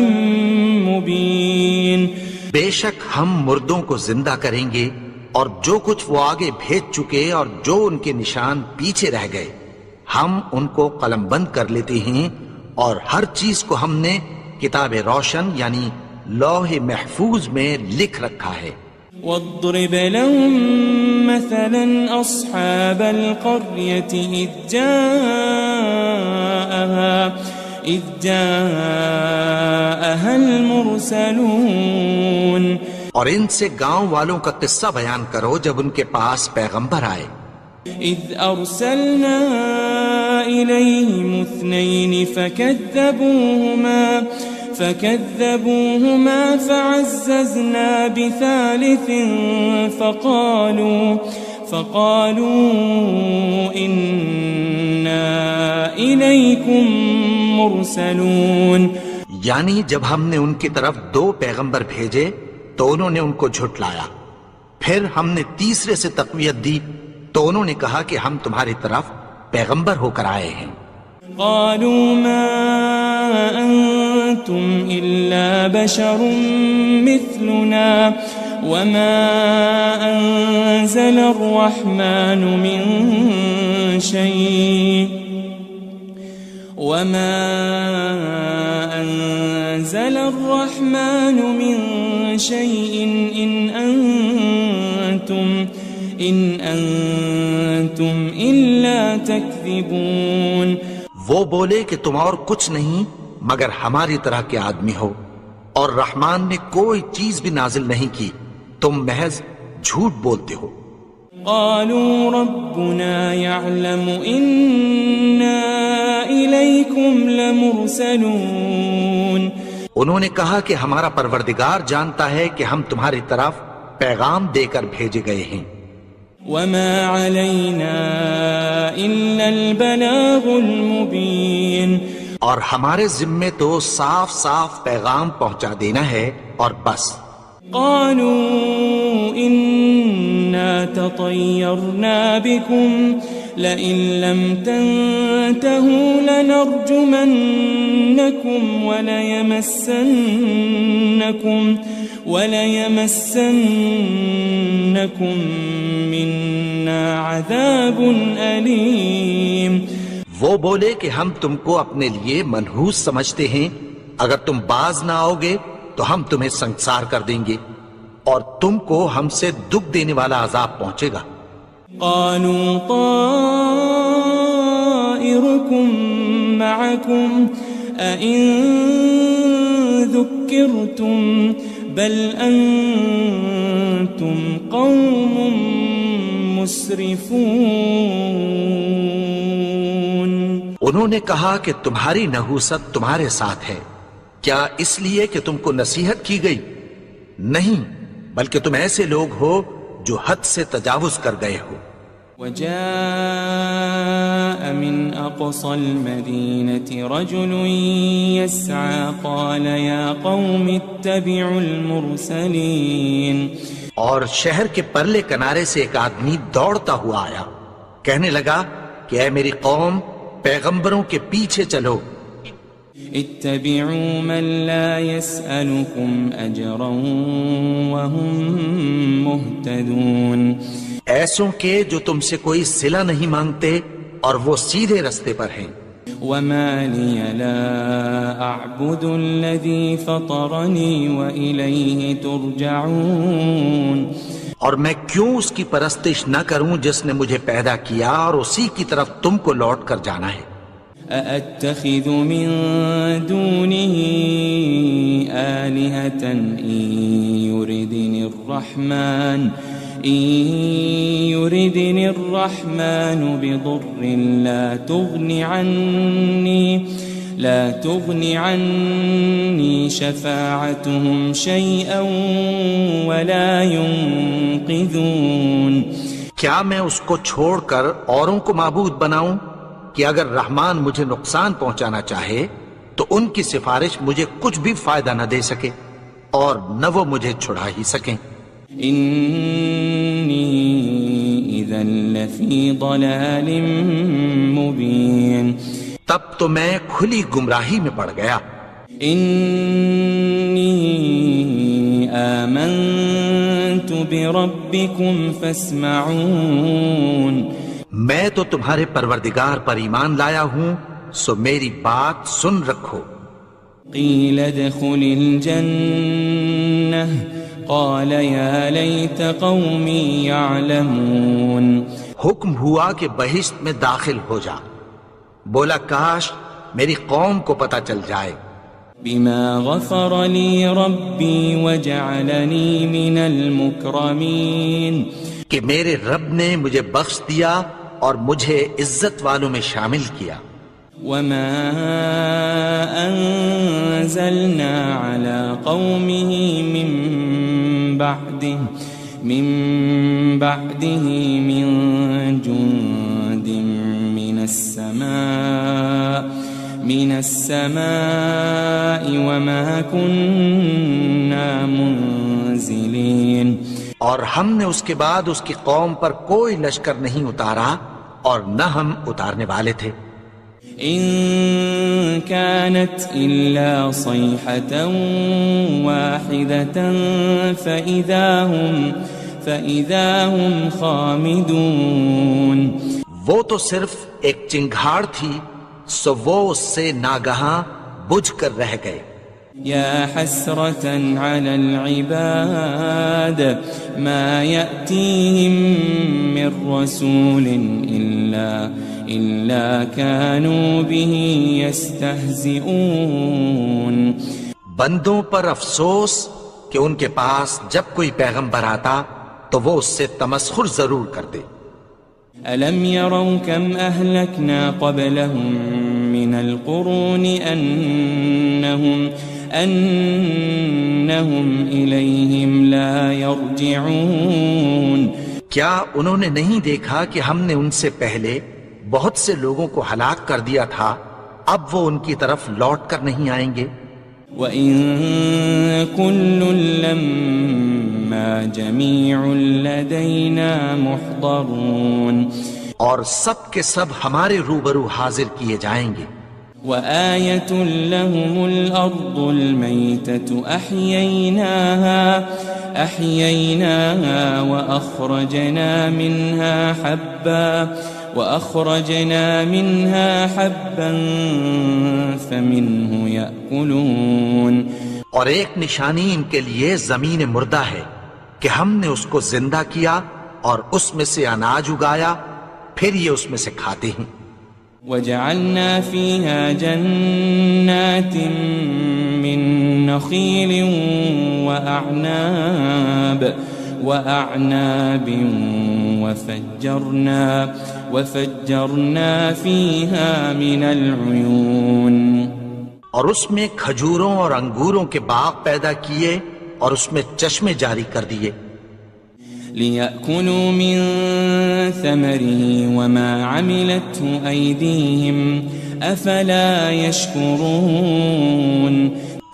مبين، بے شک ہم مردوں کو زندہ کریں گے اور جو کچھ وہ آگے بھیج چکے اور جو ان کے نشان پیچھے رہ گئے ہم ان کو قلم بند کر لیتے ہیں، اور ہر چیز کو ہم نے کتاب روشن یعنی لوح محفوظ میں لکھ رکھا ہے۔ واضرب لهم مثلا أصحاب القرية إذ جاءها المرسلون، اور ان سے گاؤں والوں کا قصہ بیان کرو جب ان کے پاس پیغمبر آئے۔ إذ أرسلنا إليهم 2 فكذبوهما فعززنا بثالث فقالوا إنا إليكم مرسلون، یعنی جب ہم نے ان کی طرف 2 پیغمبر بھیجے تو انہوں نے ان کو جھٹلایا، پھر ہم نے تیسرے سے تقویت دی تو انہوں نے کہا کہ ہم تمہاری طرف پیغمبر ہو کر آئے ہیں۔ قالوا ما أنتم إلا بشر مثلنا وما أنزل الرحمن من شيء إن أنتم إلا تكذبون، وہ بولے کہ تم اور کچھ نہیں مگر ہماری طرح کے آدمی ہو، اور رحمان نے کوئی چیز بھی نازل نہیں کی، تم محض جھوٹ بولتے ہو۔ قالوا ربنا يعلم إنا إليكم لمرسلون، انہوں نے کہا کہ ہمارا پروردگار جانتا ہے کہ ہم تمہاری طرف پیغام دے کر بھیجے گئے ہیں۔ وما علينا إلا البلاغ المبين، اور ہمارے ذمے تو صاف صاف پیغام پہنچا دینا ہے اور بس۔ قالوا إنا تطيرنا بكم لئن لم تنتهوا لنرجمنكم وليمسنكم منا عذاب أليم. وہ بولے کہ ہم تم کو اپنے لیے منحوس سمجھتے ہیں، اگر تم باز نہ آؤ گے تو ہم تمہیں سنگسار کر دیں گے اور تم کو ہم سے دکھ دینے والا عذاب پہنچے گا. قالوا طائركم معكم أئن ذكرتم بل أنتم قوم مسرفون. انہوں نے کہا کہ تمہاری نحوست تمہارے ساتھ ہے، کیا اس لیے کہ تم کو نصیحت کی گئی؟ نہیں، بلکہ تم ایسے لوگ ہو جو حد سے تجاوز کر گئے ہو. وجاء من أقصى المدينة رجل يسعى قال يا قوم اتبعوا المرسلين. اور شہر کے پرلے کنارے سے ایک آدمی دوڑتا ہوا آیا، کہنے لگا کہ اے میری قوم، پیغمبروں کے پیچھے چلو. اتبعوا من لا يسألكم أجرا وهم مهتدون. ایسوں کے جو تم سے کوئی صلہ نہیں مانگتے اور وہ سیدھے رستے پر ہیں. وما لي لا أعبد الذي فطرني وإليه ترجعون. اور میں کیوں اس کی پرستش نہ کروں جس نے مجھے پیدا کیا اور اسی کی طرف تم کو لوٹ کر جانا ہے. أأتخذ من دونه آلهة إن يردني الرحمن بضر لا تغني عني شفاعتهم شيئا ولا ينقذون. کیا میں اس کو چھوڑ کر اوروں کو معبود بناؤں کہ اگر رحمان مجھے نقصان پہنچانا چاہے تو ان کی سفارش مجھے کچھ بھی فائدہ نہ دے سکے اور نہ وہ مجھے چھڑا ہی سکیں. إني إذا لفي ضلال مبين. تب تو میں کھلی گمراہی میں پڑ گیا. إني آمنت بربكم فاسمعون. میں تو تمہارے پروردگار پر ایمان لایا ہوں، سو میری بات سن رکھو. قيل ادخل الجنة قال يا ليت قومي يعلمون. حکم ہوا کہ بہشت میں داخل ہو جا. بولا کاش میری قوم کو پتہ چل جائے. بما غفر لي ربي وجعلني من المكرمين. کہ میرے رب نے مجھے بخش دیا اور مجھے عزت والوں میں شامل کیا. وما أنزلنا على قومه من بعده من جند من السماء وما كنا منزلين. اور ہم نے اس کے بعد اس کی قوم پر کوئی لشکر نہیں اتارا اور نہ ہم اتارنے والے تھے. إن كانت إلا صيحة واحدة فإذا هم خامدون. وہ تو صرف ایک چنگھاڑ تھی، سو وہ اس سے ناگہاں بجھ کر رہ گئے. يا حسرة على العباد ما يأتيهم من رسول إلا كانوا به يستهزئون. بندوں پر افسوس کہ ان کے پاس جب کوئی پیغمبر آتا تو وہ اس سے تمسخر ضرور کرتے. ألم يروا كم أهلكنا قبلهم من القرون أنهم إليهم لا يرجعون. کیا انہوں نے نہیں دیکھا کہ ہم نے ان سے پہلے بہت سے لوگوں کو ہلاک کر دیا تھا، اب وہ ان کی طرف لوٹ کر نہیں آئیں گے. وَإِن كُلٌّ لَمَّا جَمِيعٌ لَدَيْنَا مُحْضَرُونَ. اور سب کے سب ہمارے روبرو حاضر کیے جائیں گے. وآية لهم الأرض الميتة أحييناها وأخرجنا منها حبا فمنه يأكلون. اور ایک نشانی ان کے لیے زمین مردہ ہے کہ ہم نے اس کو زندہ کیا اور اس میں سے اناج اگایا، پھر یہ اس میں سے کھاتے ہیں. وجعلنا فيها جنات من نخيل وأعناب وفجرنا فيها من العيون. اور اس میں کھجوروں اور انگوروں کے باغ پیدا کیے اور اس میں چشمے جاری کر دیے. لِيَأْكُلُوا مِن ثَمَرِهِ وَمَا عَمِلَتْهُ أَيْدِيهِمْ أَفَلَا يَشْكُرُونَ.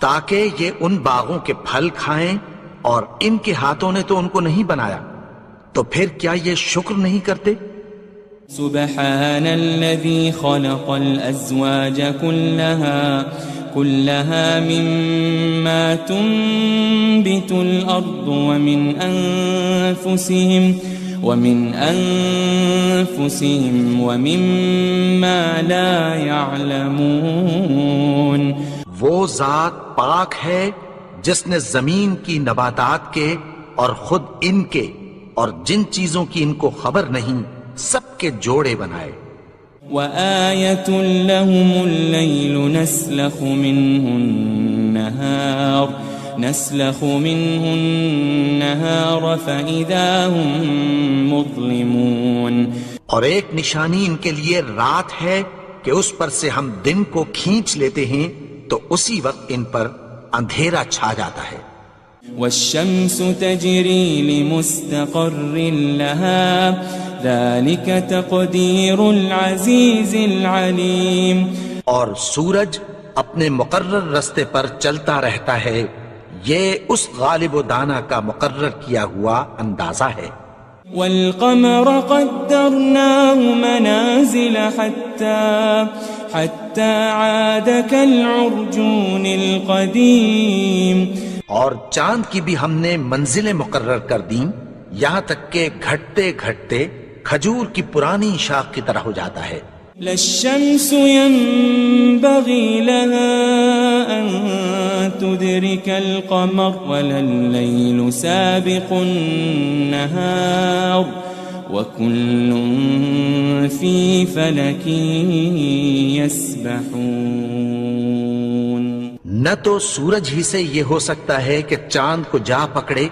تاکہ یہ ان باغوں کے پھل کھائیں اور ان کے ہاتھوں نے تو ان کو نہیں بنایا، تو پھر کیا یہ شکر نہیں کرتے؟ سبحان الذي خلق الأزواج كلها مما تنبت الأرض ومن أنفسهم ومما لا يعلمون. وہ ذات پاک ہے جس نے زمین کی نباتات کے اور خود ان کے اور جن چیزوں کی ان کو خبر نہیں سب کے جوڑے بنائے. وآية لهم الليل نسلخ منه النهار فإذا هم مظلمون. اور ایک نشانی ان کے لیے رات ہے کہ اس پر سے ہم دن کو کھینچ لیتے ہیں تو اسی وقت ان پر اندھیرا چھا جاتا ہے. والشمس تجري لمستقر لها ذلك تقدير العزيز العليم. اور سورج اپنے مقرر رستے پر چلتا رہتا ہے، یہ اس غالب و دانا کا مقرر کیا ہوا اندازہ ہے. والقمر قدرناه منازل حتى عاد كالعرجون القديم. اور چاند کی بھی ہم نے منزلیں مقرر کر دیں یہاں تک کہ گھٹتے گھٹتے کھجور کی پرانی شاخ کی طرح ہو جاتا ہے. للشمس ينبغي لها أن تدرك القمر ولا الليل سابق النهار وكل في فلك يسبحون. نہ تو سورج ہی سے یہ ہو سکتا ہے کہ چاند کو جا پکڑے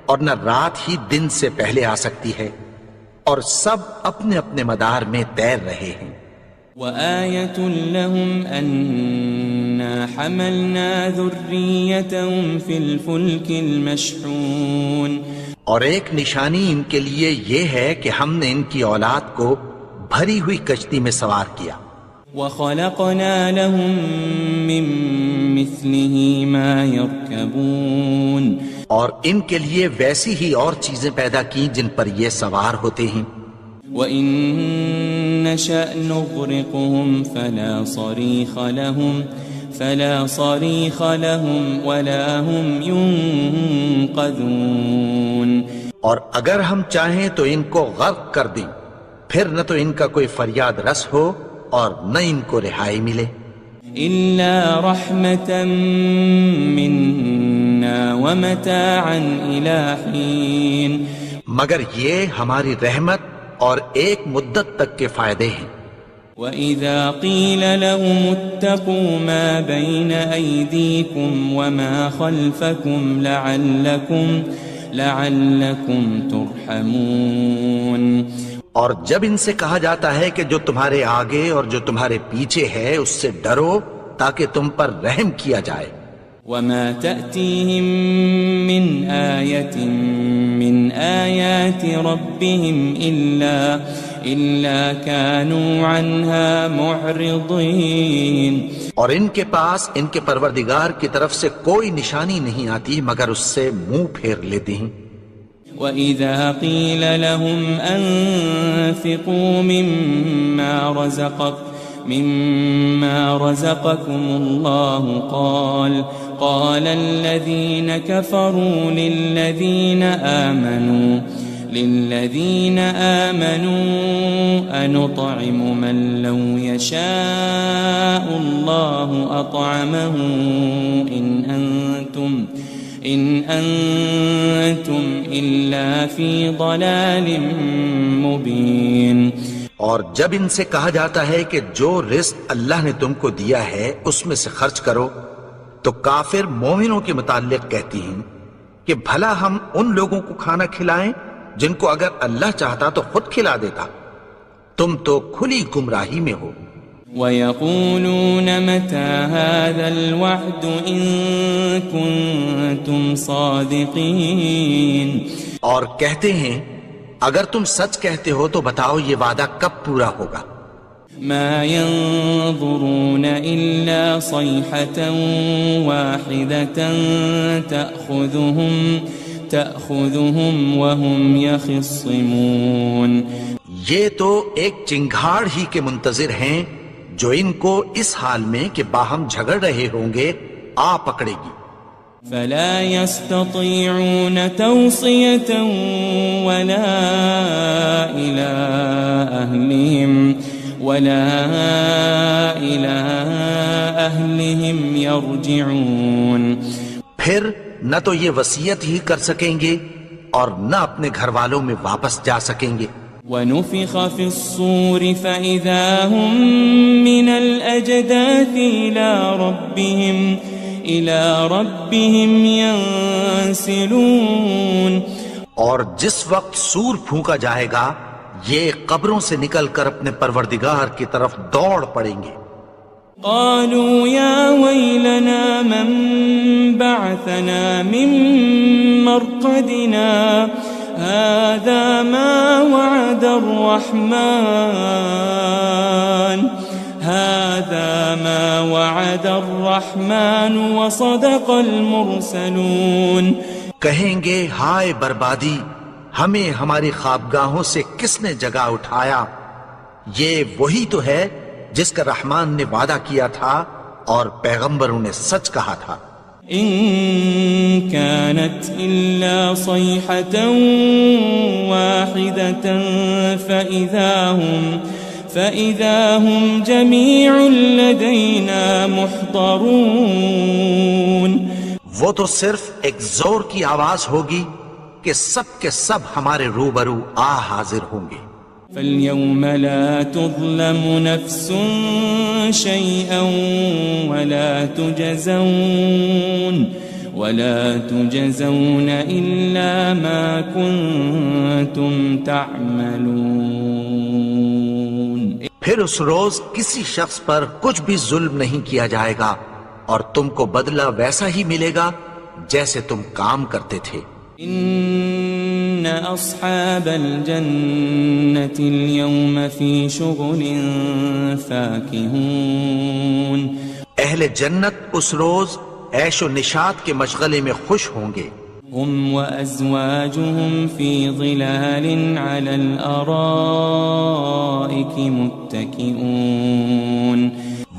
اور نہ رات ہی دن سے پہلے آ سکتی ہے، اور سب اپنے اپنے مدار میں تیر رہے ہیں. وآية لهم أنا حملنا ذريتهم في الفلك المشحون. اور ایک نشانی ان کے لیے یہ ہے کہ ہم نے ان کی اولاد کو بھری ہوئی کشتی میں سوار کیا. وخلقنا لهم من مثله ما يركبون. اور ان کے لیے ویسی ہی اور چیزیں پیدا کی جن پر یہ سوار ہوتے ہیں. وَإِن نَّشَأْ نُغْرِقْهُمْ فَلَا صَرِيخَ لَهُمْ وَلَا هُمْ يُنقَذُونَ. اور اگر ہم چاہیں تو ان کو غرق کر دیں، پھر نہ تو ان کا کوئی فریاد رس ہو اور نہ ان کو رہائی ملے. إِلَّا رَحْمَةً مِّنَّا وَمَتَاعًا إِلَى حِينٍ. مگر یہ ہماری رحمت اور ایک مدت تک کے فائدے ہیں. وَإِذَا قِيلَ لَهُمُ اتَّقُوا مَا بَيْنَ أَيْدِيكُمْ وَمَا خَلْفَكُمْ لَعَلَّكُمْ تُرْحَمُونَ. اور جب ان سے کہا جاتا ہے کہ جو تمہارے آگے اور جو تمہارے پیچھے ہے اس سے ڈرو تاکہ تم پر رحم کیا جائے. وَمَا تَأْتِيهِم مِّنْ آيَةٍ مِّنْ آيَاتِ رَبِّهِمْ إِلَّا كَانُوا عَنْهَا مُعْرِضِينَ. اور ان کے پاس ان کے پروردگار کی طرف سے کوئی نشانی نہیں آتی مگر اس سے منہ پھیر لیتے ہیں. وَإِذَا قِيلَ لَهُمْ أَنفِقُوا مِمَّا رَزَقَكُمُ اللَّهُ قَالَ الَّذِينَ كَفَرُوا لِلَّذِينَ آمَنُوا أَنُطْعِمُ مَن لَّوْ يَشَاءُ اللَّهُ أَطْعَمَهُ إِنْ أَنْتُمْ إِلَّا فِي ضَلَالٍ مُبِينٍ۔ اور جب ان سے کہا جاتا ہے کہ جو رزق اللہ نے تم کو دیا ہے اس میں سے خرچ کرو، تو کافر مومنوں کے متعلق کہتی ہیں کہ بھلا ہم ان لوگوں کو کھانا کھلائیں جن کو اگر اللہ چاہتا تو خود کھلا دیتا، تم تو کھلی گمراہی میں ہو۔ وَيَقُولُونَ مَتَى هَذَا الْوَعْدُ إِن كُنتُمْ صَادِقِينَ، اور کہتے ہیں اگر تم سچ کہتے ہو تو بتاؤ یہ وعدہ کب پورا ہوگا۔ مَا يَنظُرُونَ إِلَّا صَيْحَةً وَاحِدَةً تَأْخُذُهُمْ وَهُمْ يَخِصِّمُونَ، یہ تو ایک چنگھاڑ ہی کے منتظر ہیں جو ان کو اس حال میں کہ باہم جھگڑ رہے ہوں گے آ پکڑے گی۔ فَلَا يَسْتَطِيعُونَ تَوْصِيَةً وَلَا إِلَىٰ أَهْلِهِمْ يَرْجِعُونَ، پھر نہ تو یہ وصیت ہی کر سکیں گے اور نہ اپنے گھر والوں میں واپس جا سکیں گے۔ وَنُفِخَ فِي الصُّورِ فَإِذَا هُم مِّنَ الْأَجْدَاثِ إِلَىٰ رَبِّهِمْ يَنسِلُونَ، اور جس وقت سور پھونکا جائے گا یہ قبروں سے نکل کر اپنے پروردگار کی طرف دوڑ پڑیں گے۔ قالوا يا ويلنا من بعثنا من مرقدنا هذا ما وعد الرحمن وصدق المرسلون، کہیں گے ہائے بربادی، ہمیں ہماری خوابگاہوں سے کس نے جگا اٹھایا، یہ وہی تو ہے جس کا رحمان نے وعدہ کیا تھا اور پیغمبروں نے سچ کہا تھا۔ ان كانت الا صيحة واحدة فإذا هم جميع لدينا محضرون، وہ تو صرف ایک زور کی آواز ہوگی کہ سب کے سب ہمارے روبرو آ حاضر ہوں گے۔ فَالْيَوْمَ لَا تُظْلَمُ نَفْسٌ شَيْئًا وَلَا تُجَزَوْنَ إِلَّا مَا كُنتُمْ تَعْمَلُونَ، پھر اس روز کسی شخص پر کچھ بھی ظلم نہیں کیا جائے گا اور تم کو بدلہ ویسا ہی ملے گا جیسے تم کام کرتے تھے۔ ان اصحاب الجنة اليوم في شغل فاكهون، اہل جنت اس روز عیش و نشاط کے مشغلے میں خوش ہوں گے۔ هم وازواجهم في ظلال على الارائك متكئون،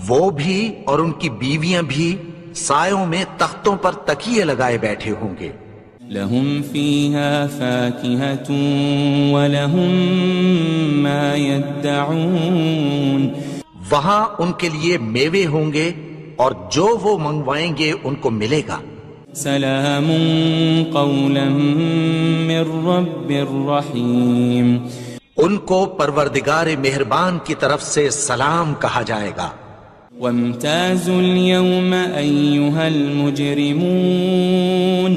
وہ بھی اور ان کی بیویاں بھی سایوں میں تختوں پر تکیے لگائے بیٹھے ہوں گے۔ لهم فيها فاكهة ولهم ما يدعون، وہاں ان کے لیے میوے ہوں گے اور جو وہ منگوائیں گے ان کو ملے گا۔ سلام قولا من رب رحیم، ان کو پروردگار مہربان کی طرف سے سلام کہا جائے گا۔ وامتازوا اليوم أيها المجرمون،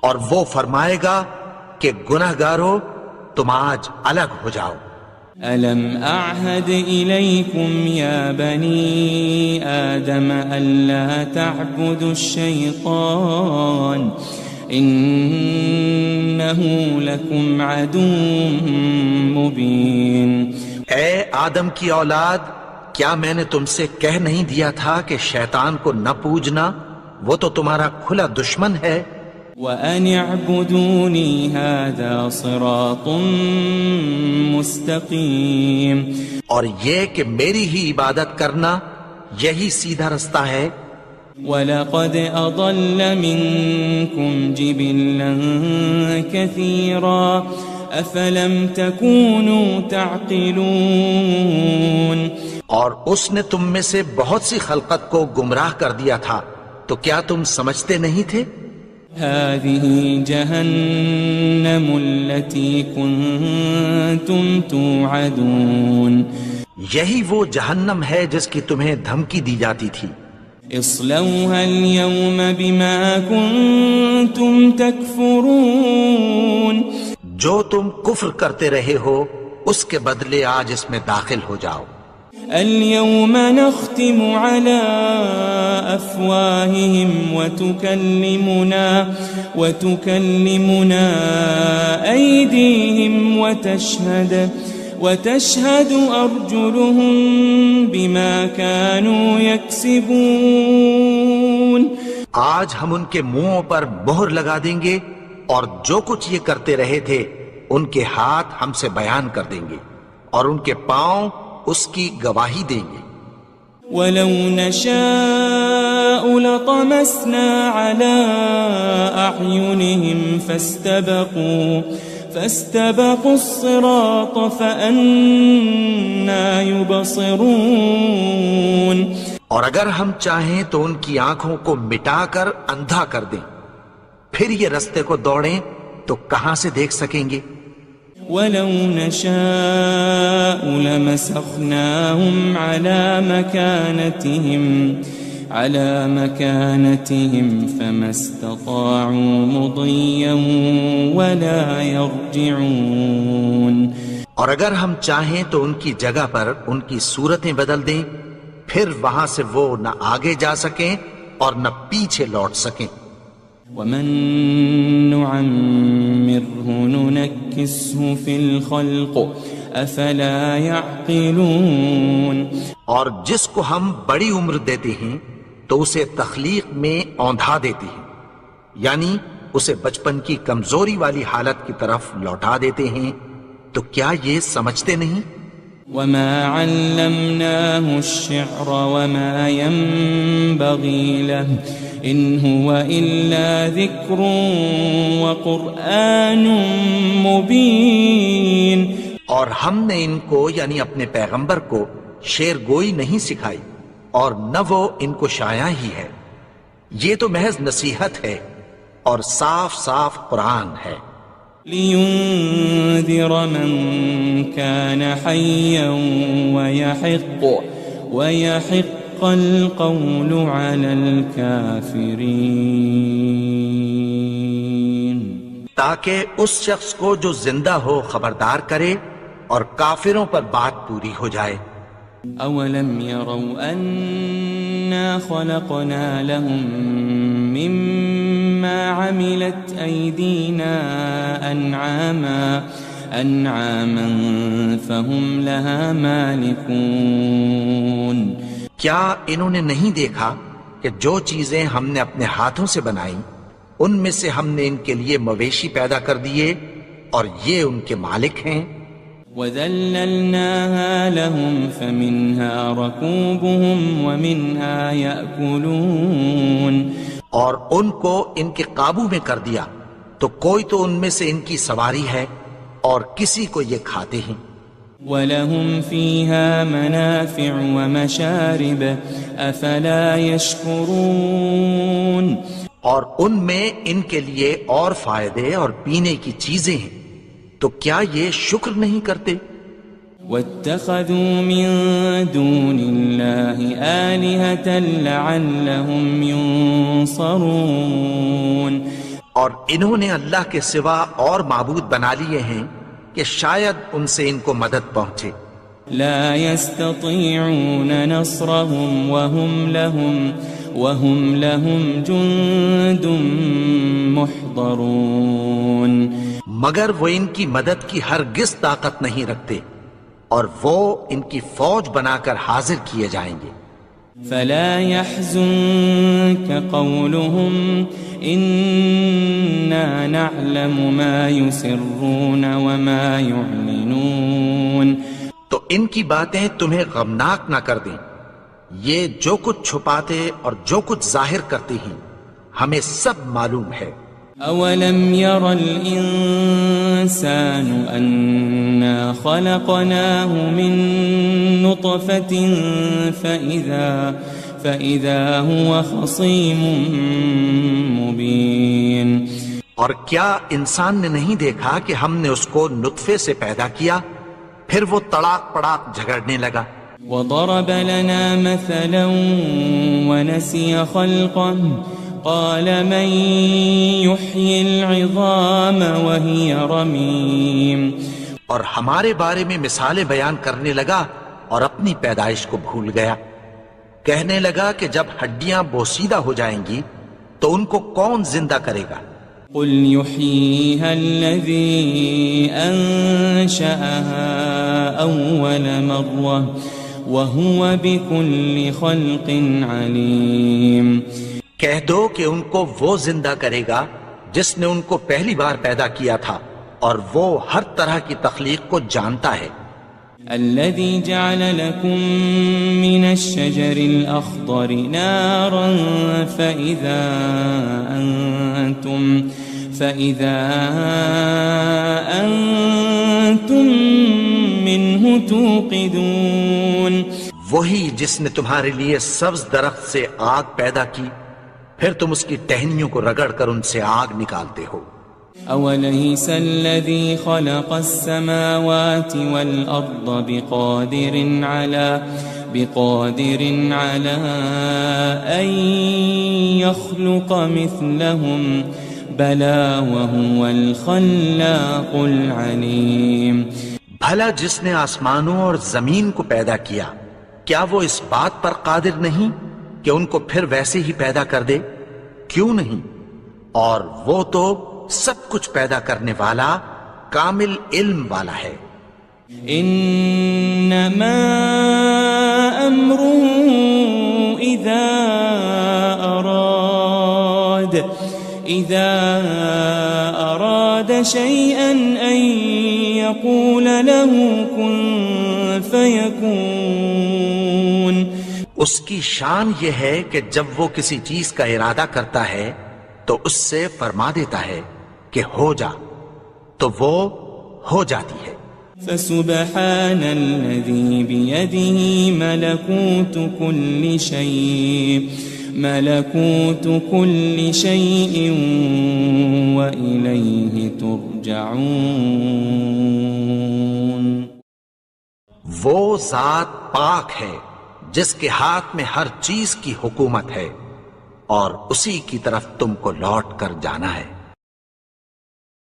اور وہ فرمائے گا کہ گنہگارو تم آج الگ ہو جاؤ۔ ألم أعهد إليكم يا بني آدم ألا تعبدوا الشيطان إنه لكم عدو مبين، اے آدم کی اولاد، کیا میں نے تم سے کہہ نہیں دیا تھا کہ شیطان کو نہ پوجنا، وہ تو تمہارا کھلا دشمن ہے۔ وَأَنِ اعْبُدُونِي هَذَا صِرَاطٌ مُسْتَقِيم، اور یہ کہ میری ہی عبادت کرنا یہی سیدھا رستہ ہے۔ وَلَقَدْ أَضَلَّ مِنكُمْ جِبِلًّا كَثِيرًا أَفَلَمْ تَكُونُوا تَعْقِلُونَ، اور اس نے تم میں سے بہت سی خلقت کو گمراہ کر دیا تھا، تو کیا تم سمجھتے نہیں تھے؟ هذه جهنم التي كنتم توعدون، یہی وہ جہنم ہے جس کی تمہیں دھمکی دی جاتی تھی۔ اصلوها اليوم بما كنتم تكفرون، جو تم کفر کرتے رہے ہو اس کے بدلے آج اس میں داخل ہو جاؤ۔ اليوم نختم على أفواههم وتكلمنا أيديهم وتشهد أرجلهم بما كانوا يكسبون، آج ہم ان کے منہوں پر مہر لگا دیں گے اور جو کچھ یہ کرتے رہے تھے ان کے ہاتھ ہم سے بیان کر دیں گے اور ان کے پاؤں اس کی گواہی دیں گے۔ وَلَوْ نَشَاءُ لَطَمَسْنَا عَلَىٰ أَعْيُنِهِمْ فَاسْتَبَقُوا الصِّرَاطَ فَأَنَّىٰ يُبْصِرُونَ، اور اگر ہم چاہیں تو ان کی آنکھوں کو مٹا کر اندھا کر دیں، پھر یہ رستے کو دوڑیں تو کہاں سے دیکھ سکیں گے؟ وَلَوْ نَشَاءُ لَمَسَخْنَاهُمْ عَلَى مَكَانَتِهِمْ فَمَا اسْتَطَاعُوا مُضِيًّا وَلَا يَرْجِعُونَ، اور اگر ہم چاہیں تو ان کی جگہ پر ان کی صورتیں بدل دیں، پھر وہاں سے وہ نہ آگے جا سکیں اور نہ پیچھے لوٹ سکیں۔ وَمَن نُعَمِّرْهُ نُنَكِّسْهُ فِي الْخَلْقِ أَفَلَا يَعْقِلُونَ، اور جس کو ہم بڑی عمر دیتے ہیں تو اسے تخلیق میں اوندھا دیتے ہیں، یعنی اسے بچپن کی کمزوری والی حالت کی طرف لوٹا دیتے ہیں، تو کیا یہ سمجھتے نہیں؟ وَمَا عَلَّمْنَاهُ الشِّعْرَ وَمَا يَنبَغِي لَهُ إِنْ هُوَ إِلَّا ذِكْرٌ وَقُرْآنٌ مُبِينٌ، اور ہم نے ان کو یعنی اپنے پیغمبر کو شعر گوئی نہیں سکھائی اور نہ وہ ان کو شایع ہی ہے، یہ تو محض نصیحت ہے اور صاف صاف قرآن ہے۔ لِيُنذِرَ مَن كَانَ حَيًّا وَيَحِقَّ الْقَوْلُ عَلَى الْكَافِرِينَ، تاکہ اس شخص کو جو زندہ ہو خبردار کرے اور کافروں پر بات پوری ہو جائے۔ أَوَلَمْ يَرَوْا أَنَّا خَلَقْنَا لَهُم مِّمَّا عَمِلَتْ أَيْدِينَا أَنْعَامًا فَهُمْ لَهَا مَالِكُونَ، کیا انہوں نے نہیں دیکھا کہ جو چیزیں ہم نے اپنے ہاتھوں سے بنائیں ان میں سے ہم نے ان کے لیے مویشی پیدا کر دیے اور یہ ان کے مالک ہیں۔ وَذَلَّلْنَاهَا لَهُمْ فَمِنْهَا رَكُوبُهُمْ وَمِنْهَا يَأْكُلُونَ، اور ان کو ان کے قابو میں کر دیا تو کوئی تو ان میں سے ان کی سواری ہے اور کسی کو یہ کھاتے ہیں۔ وَلَهُمْ فِيهَا مَنَافِعُ وَمَشَارِبُ أَفَلَا يَشْكُرُونَ، اور ان میں ان کے لیے اور فائدے اور پینے کی چیزیں ہیں، تو کیا یہ شکر نہیں کرتے؟ وَاتَّخَذُوا مِن دُونِ اللَّهِ آلِهَةً لَعَلَّهُمْ يُنصَرُونَ، اور انہوں نے اللہ کے سوا اور معبود بنا لیے ہیں کہ شاید ان سے ان کو مدد پہنچے۔ لا يستطيعون نصرهم وهم لهم جند محضرون، مگر وہ ان کی مدد کی ہرگز طاقت نہیں رکھتے اور وہ ان کی فوج بنا کر حاضر کیے جائیں گے۔ فلا يحزنك قولهم إنا نعلم ما يسرون وما يعلنون. تو ان کی باتیں تمہیں غمناک نہ کر دیں. یہ جو کچھ چھپاتے اور جو کچھ ظاہر کرتی ہیں ہمیں سب معلوم ہے. أولم ير الإنسان أنا خلقناه من نطفة فإذا هو خصيم مبين. اور کیا انسان نے نہیں دیکھا کہ ہم نے اس کو نطفے سے پیدا کیا پھر وہ تڑاک پڑاک جھگڑنے لگا. وضرب لنا مثلا ونسي خلقه قال من يحيي العظام وهي رميم. اور ہمارے بارے میں مثالیں بیان کرنے لگا اور اپنی پیدائش کو بھول گیا. کہنے لگا کہ جب ہڈیاں بوسیدہ ہو جائیں گی تو ان کو کون زندہ کرے گا؟ قل يحييها الذي أنشأها أول مرة وهو بكل خلق عليم. کہہ دو کہ ان کو وہ زندہ کرے گا جس نے ان کو پہلی بار پیدا کیا تھا اور وہ ہر طرح کی تخلیق کو جانتا ہے. الذي جعل لكم من الشجر الأخضر نارا فإذا أنتم منه توقدون. وہی جس نے تمہارے لیے سبز درخت سے آگ پیدا کی پھر تم اس کی ٹہنیوں کو رگڑ کر ان سے آگ نکالتے ہو. أوليس الذي خلق السماوات والأرض بقادر على أن يخلق مثلهم بلى وهو الخلاق العليم. بھلا جس نے آسمانوں اور زمین کو پیدا کیا کیا وہ اس بات پر قادر نہیں کہ ان کو پھر ویسے ہی پیدا کر دے؟ کیوں نہیں؟ اور وہ تو سب کچھ پیدا کرنے والا کامل علم والا ہے. انما امره اذا اراد شيئا ان يقول له كن فيكون. اس کی شان یہ ہے کہ جب وہ کسی چیز کا ارادہ کرتا ہے تو اس سے فرما دیتا ہے کہ ہو جا تو وہ ہو جاتی ہے. فسبحان الذي بيده ملكوت كل شيء وإليه ترجعون. وہ ذات پاک ہے جس کے ہاتھ میں ہر چیز کی حکومت ہے اور اسی کی طرف تم کو لوٹ کر جانا ہے.